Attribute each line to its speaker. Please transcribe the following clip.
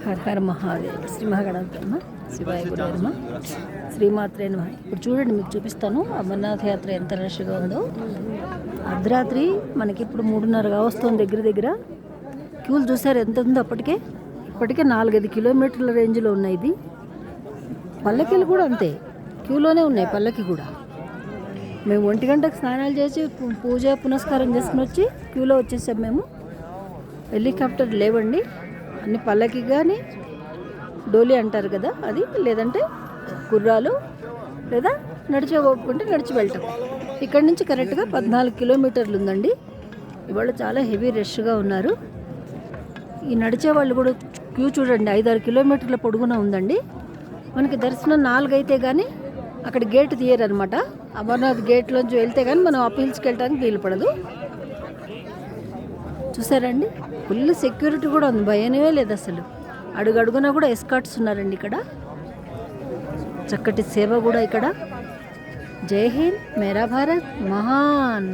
Speaker 1: హర హర మహాదేవ్. శ్రీ మహాగణాధిపతమ శివాయ గురువర్మ శ్రీమాత్రే నమః. ఇప్పుడు చూడండి, మీకు చూపిస్తాను అమర్నాథ్ యాత్ర ఎంత రష్గా ఉందో. అర్ధరాత్రి మనకి ఇప్పుడు 3:30 వస్తుంది. దగ్గర క్యూలు చూసారు ఎంత ఉందో. ఇప్పటికే 4-5 కిలోమీటర్ల రేంజ్లో ఉన్నాయి. ఇది పల్లకీలు కూడా అంతే, క్యూలోనే ఉన్నాయి పల్లకి కూడా. మేము 1 గంటకు స్నానాలు చేసి పూజ పునస్కారం చేసుకుని వచ్చి క్యూలో వచ్చేసాం మేము. హెలికాప్టర్ లేవండి, అన్ని పల్లకి కానీ డోలీ అంటారు కదా అది, లేదంటే గుర్రాలు, లేదా నడిచే ఓపుకుంటే నడిచి వెళ్ళటం. ఇక్కడ నుంచి కరెక్ట్గా 14 కిలోమీటర్లు ఉందండి. ఇవాళ చాలా హెవీ రష్గా ఉన్నారు. ఈ నడిచే వాళ్ళు కూడా క్యూ చూడండి, 5-6 కిలోమీటర్ల పొడుగున ఉందండి. మనకి దర్శనం 4 అయితే కానీ అక్కడ గేట్ తీయరనమాట. అమర్నాథ్ గేట్లోంచి వెళ్తే కానీ మనం అప్ హిల్స్కి వెళ్ళడానికి వీలు పడదు. చూసారండి, ఫుల్ సెక్యూరిటీ కూడా ఉంది, భయమే లేదు అసలు. అడుగడుగునా కూడా ఎస్కాట్స్ ఉన్నారండి ఇక్కడ. చక్కటి సేవ కూడా ఇక్కడ. జై హింద్, మేరా భారత్ మహాన్.